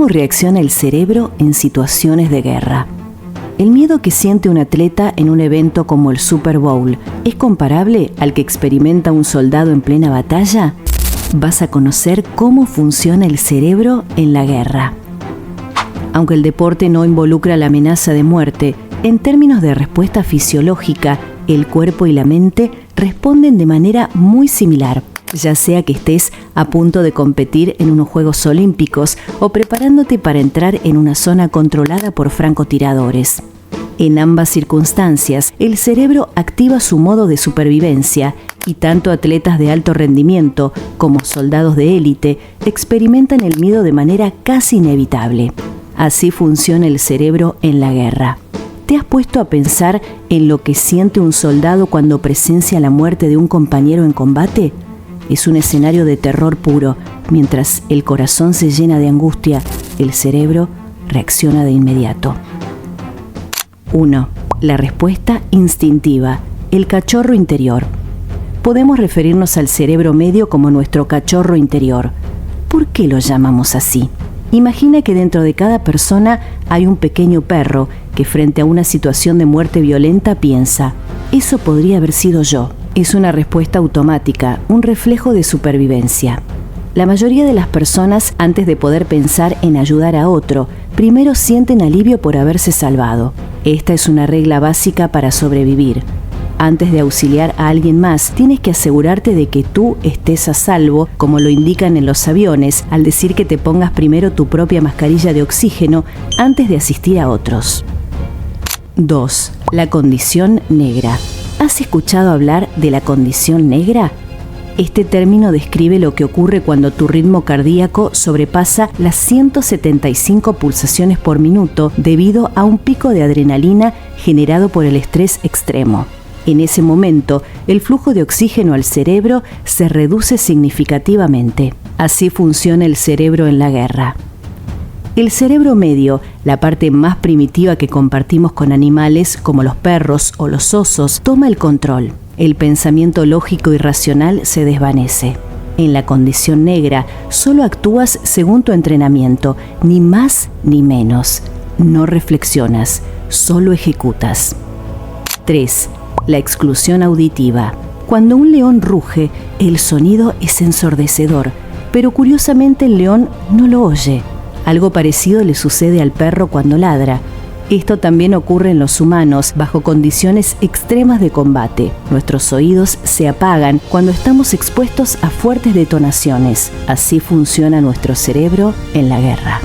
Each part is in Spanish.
¿Cómo reacciona el cerebro en situaciones de guerra? El miedo que siente un atleta en un evento como el Super Bowl es comparable al que experimenta un soldado en plena batalla. Vas a conocer cómo funciona el cerebro en la guerra. Aunque el deporte no involucra la amenaza de muerte, en términos de respuesta fisiológica, el cuerpo y la mente responden de manera muy similar, ya sea que estés a punto de competir en unos Juegos Olímpicos o preparándote para entrar en una zona controlada por francotiradores. En ambas circunstancias, el cerebro activa su modo de supervivencia y tanto atletas de alto rendimiento como soldados de élite experimentan el miedo de manera casi inevitable. Así funciona el cerebro en la guerra. ¿Te has puesto a pensar en lo que siente un soldado cuando presencia la muerte de un compañero en combate? Es un escenario de terror puro. Mientras el corazón se llena de angustia, el cerebro reacciona de inmediato. 1. La respuesta instintiva, el cachorro interior. Podemos referirnos al cerebro medio como nuestro cachorro interior. ¿Por qué lo llamamos así? Imagina que dentro de cada persona hay un pequeño perro que frente a una situación de muerte violenta piensa: eso podría haber sido yo. Es una respuesta automática, un reflejo de supervivencia. La mayoría de las personas, antes de poder pensar en ayudar a otro, primero sienten alivio por haberse salvado. Esta es una regla básica para sobrevivir. Antes de auxiliar a alguien más, tienes que asegurarte de que tú estés a salvo, como lo indican en los aviones, al decir que te pongas primero tu propia mascarilla de oxígeno antes de asistir a otros. 2. La condición negra. ¿Has escuchado hablar de la condición negra? Este término describe lo que ocurre cuando tu ritmo cardíaco sobrepasa las 175 pulsaciones por minuto debido a un pico de adrenalina generado por el estrés extremo. En ese momento, el flujo de oxígeno al cerebro se reduce significativamente. Así funciona el cerebro en la guerra. El cerebro medio, la parte más primitiva que compartimos con animales como los perros o los osos, toma el control. El pensamiento lógico y racional se desvanece. En la condición negra, solo actúas según tu entrenamiento, ni más ni menos. No reflexionas, solo ejecutas. 3. La exclusión auditiva. Cuando un león ruge, el sonido es ensordecedor, pero curiosamente el león no lo oye. Algo parecido le sucede al perro cuando ladra. Esto también ocurre en los humanos bajo condiciones extremas de combate. Nuestros oídos se apagan cuando estamos expuestos a fuertes detonaciones. Así funciona nuestro cerebro en la guerra.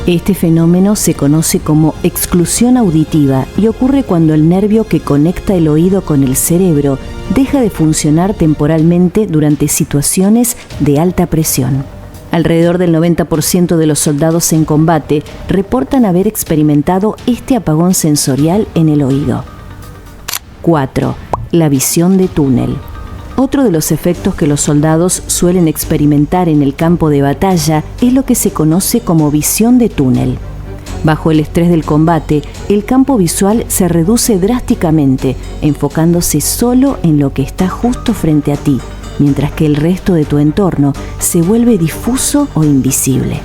Este fenómeno se conoce como exclusión auditiva y ocurre cuando el nervio que conecta el oído con el cerebro deja de funcionar temporalmente durante situaciones de alta presión. Alrededor del 90% de los soldados en combate reportan haber experimentado este apagón sensorial en el oído. 4. La visión de túnel. Otro de los efectos que los soldados suelen experimentar en el campo de batalla es lo que se conoce como visión de túnel. Bajo el estrés del combate, el campo visual se reduce drásticamente, enfocándose solo en lo que está justo frente a ti, mientras que el resto de tu entorno se vuelve difuso o invisible.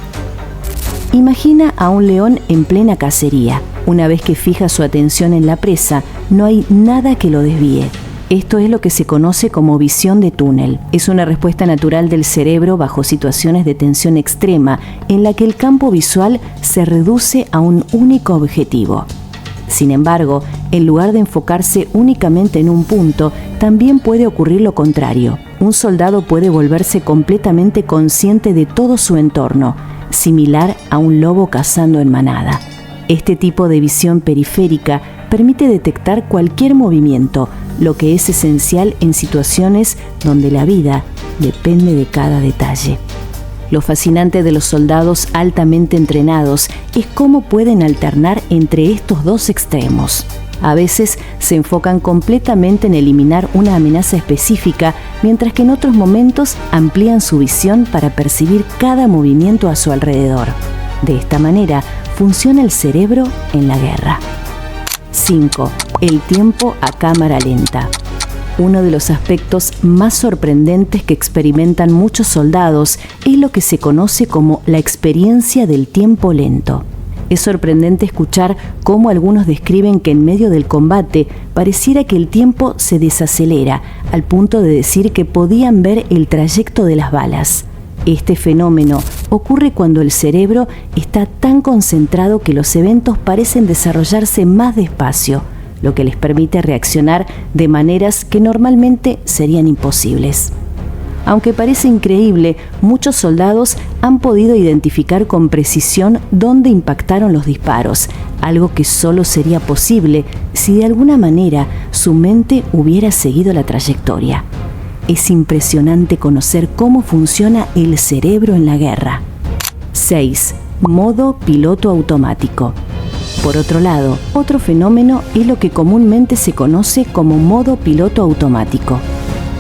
Imagina a un león en plena cacería. Una vez que fija su atención en la presa, no hay nada que lo desvíe. Esto es lo que se conoce como visión de túnel. Es una respuesta natural del cerebro bajo situaciones de tensión extrema en la que el campo visual se reduce a un único objetivo. Sin embargo, en lugar de enfocarse únicamente en un punto, también puede ocurrir lo contrario. Un soldado puede volverse completamente consciente de todo su entorno, similar a un lobo cazando en manada. Este tipo de visión periférica permite detectar cualquier movimiento, lo que es esencial en situaciones donde la vida depende de cada detalle. Lo fascinante de los soldados altamente entrenados es cómo pueden alternar entre estos dos extremos. A veces se enfocan completamente en eliminar una amenaza específica, mientras que en otros momentos amplían su visión para percibir cada movimiento a su alrededor. De esta manera, funciona el cerebro en la guerra. 5. El tiempo a cámara lenta. Uno de los aspectos más sorprendentes que experimentan muchos soldados es lo que se conoce como la experiencia del tiempo lento. Es sorprendente escuchar cómo algunos describen que en medio del combate pareciera que el tiempo se desacelera, al punto de decir que podían ver el trayecto de las balas. Este fenómeno ocurre cuando el cerebro está tan concentrado que los eventos parecen desarrollarse más despacio, lo que les permite reaccionar de maneras que normalmente serían imposibles. Aunque parece increíble, muchos soldados han podido identificar con precisión dónde impactaron los disparos, algo que solo sería posible si de alguna manera su mente hubiera seguido la trayectoria. Es impresionante conocer cómo funciona el cerebro en la guerra. 6. Modo piloto automático. Por otro lado, otro fenómeno es lo que comúnmente se conoce como modo piloto automático.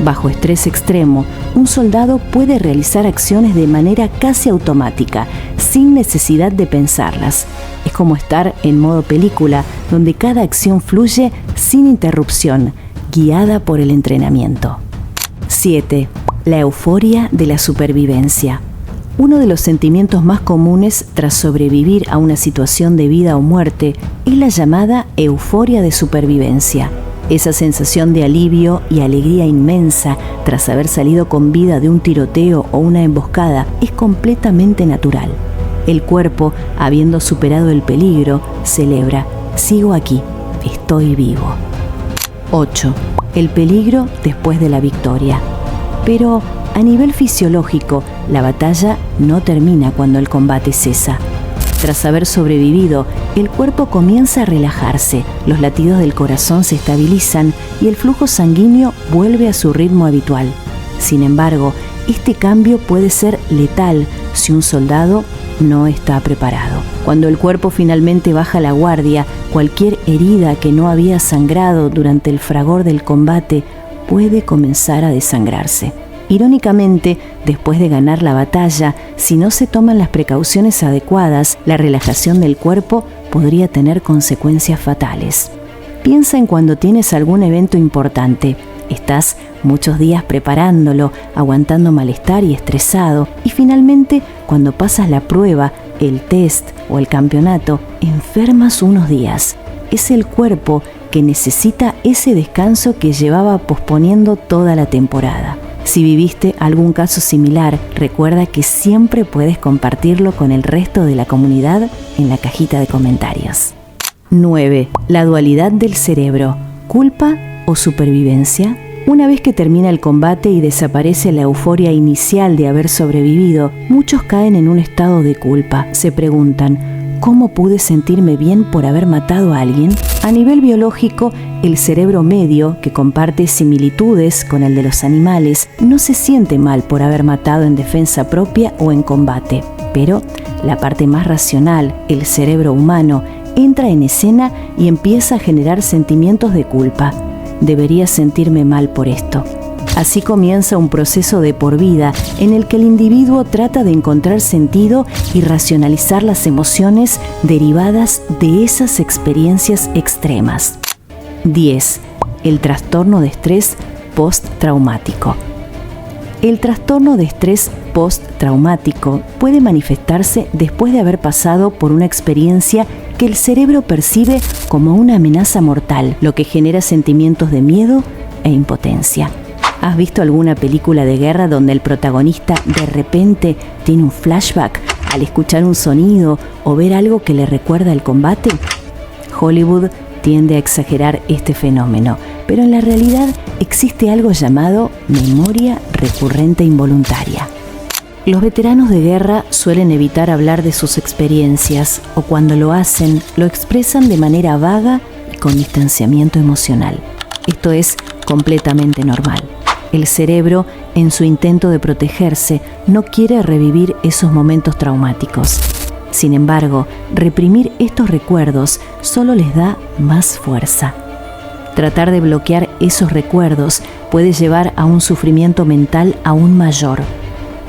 Bajo estrés extremo, un soldado puede realizar acciones de manera casi automática, sin necesidad de pensarlas. Es como estar en modo película, donde cada acción fluye sin interrupción, guiada por el entrenamiento. 7. La euforia de la supervivencia. Uno de los sentimientos más comunes tras sobrevivir a una situación de vida o muerte es la llamada euforia de supervivencia. Esa sensación de alivio y alegría inmensa tras haber salido con vida de un tiroteo o una emboscada es completamente natural. El cuerpo, habiendo superado el peligro, celebra: sigo aquí, estoy vivo. 8. El peligro después de la victoria. Pero a nivel fisiológico, la batalla no termina cuando el combate cesa. Tras haber sobrevivido, el cuerpo comienza a relajarse, los latidos del corazón se estabilizan y el flujo sanguíneo vuelve a su ritmo habitual. Sin embargo, este cambio puede ser letal si un soldado no está preparado. Cuando el cuerpo finalmente baja la guardia, cualquier herida que no había sangrado durante el fragor del combate puede comenzar a desangrarse. Irónicamente, después de ganar la batalla, si no se toman las precauciones adecuadas, la relajación del cuerpo podría tener consecuencias fatales. Piensa en cuando tienes algún evento importante. Estás muchos días preparándolo, aguantando malestar y estresado, y finalmente, cuando pasas la prueba, el test o el campeonato, enfermas unos días. Es el cuerpo que necesita ese descanso que llevaba posponiendo toda la temporada. Si viviste algún caso similar, recuerda que siempre puedes compartirlo con el resto de la comunidad en la cajita de comentarios. 9. La dualidad del cerebro. ¿Culpa o supervivencia? Una vez que termina el combate y desaparece la euforia inicial de haber sobrevivido, muchos caen en un estado de culpa. Se preguntan: ¿cómo pude sentirme bien por haber matado a alguien? A nivel biológico, el cerebro medio, que comparte similitudes con el de los animales, no se siente mal por haber matado en defensa propia o en combate. Pero la parte más racional, el cerebro humano, entra en escena y empieza a generar sentimientos de culpa. Debería sentirme mal por esto. Así comienza un proceso de por vida en el que el individuo trata de encontrar sentido y racionalizar las emociones derivadas de esas experiencias extremas. 10. El trastorno de estrés postraumático. El trastorno de estrés postraumático puede manifestarse después de haber pasado por una experiencia que el cerebro percibe como una amenaza mortal, lo que genera sentimientos de miedo e impotencia. ¿Has visto alguna película de guerra donde el protagonista de repente tiene un flashback al escuchar un sonido o ver algo que le recuerda el combate? Hollywood tiende a exagerar este fenómeno, pero en la realidad existe algo llamado memoria recurrente involuntaria. Los veteranos de guerra suelen evitar hablar de sus experiencias, o cuando lo hacen, lo expresan de manera vaga y con distanciamiento emocional. Esto es completamente normal. El cerebro, en su intento de protegerse, no quiere revivir esos momentos traumáticos. Sin embargo, reprimir estos recuerdos solo les da más fuerza. Tratar de bloquear esos recuerdos puede llevar a un sufrimiento mental aún mayor.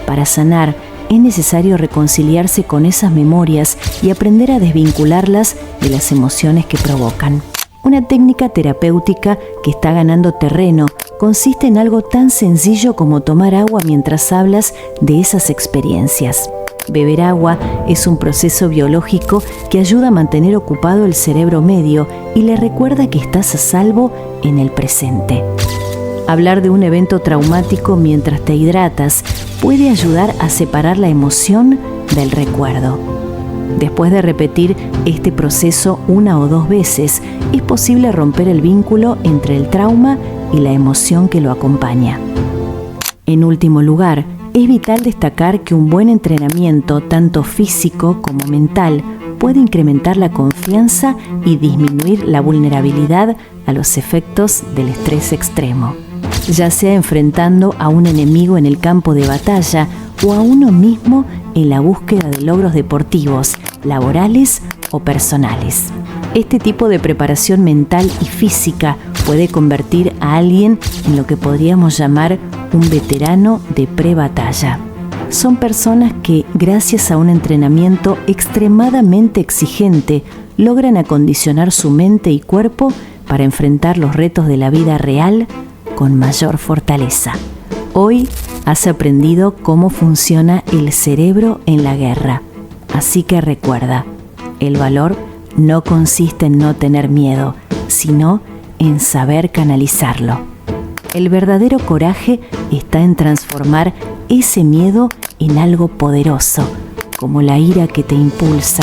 Para sanar, es necesario reconciliarse con esas memorias y aprender a desvincularlas de las emociones que provocan. Una técnica terapéutica que está ganando terreno consiste en algo tan sencillo como tomar agua mientras hablas de esas experiencias. Beber agua es un proceso biológico que ayuda a mantener ocupado el cerebro medio y le recuerda que estás a salvo en el presente. Hablar de un evento traumático mientras te hidratas puede ayudar a separar la emoción del recuerdo. Después de repetir este proceso 1 o 2 veces, es posible romper el vínculo entre el trauma y la emoción que lo acompaña. En último lugar, es vital destacar que un buen entrenamiento, tanto físico como mental, puede incrementar la confianza y disminuir la vulnerabilidad a los efectos del estrés extremo, ya sea enfrentando a un enemigo en el campo de batalla o a uno mismo en la búsqueda de logros deportivos, laborales o personales. Este tipo de preparación mental y física puede convertir a alguien en lo que podríamos llamar un veterano de pre-batalla. Son personas que, gracias a un entrenamiento extremadamente exigente, logran acondicionar su mente y cuerpo para enfrentar los retos de la vida real con mayor fortaleza. Hoy has aprendido cómo funciona el cerebro en la guerra. Así que recuerda, el valor no consiste en no tener miedo, sino en saber canalizarlo. El verdadero coraje está en transformar ese miedo en algo poderoso, como la ira que te impulsa,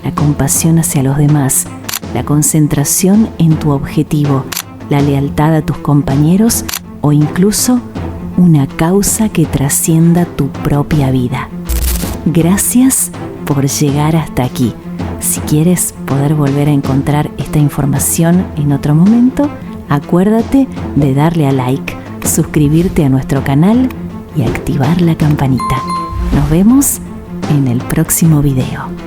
la compasión hacia los demás, la concentración en tu objetivo, la lealtad a tus compañeros o incluso una causa que trascienda tu propia vida. Gracias por llegar hasta aquí. Si quieres poder volver a encontrar esta información en otro momento, acuérdate de darle a like, suscribirte a nuestro canal y activar la campanita. Nos vemos en el próximo video.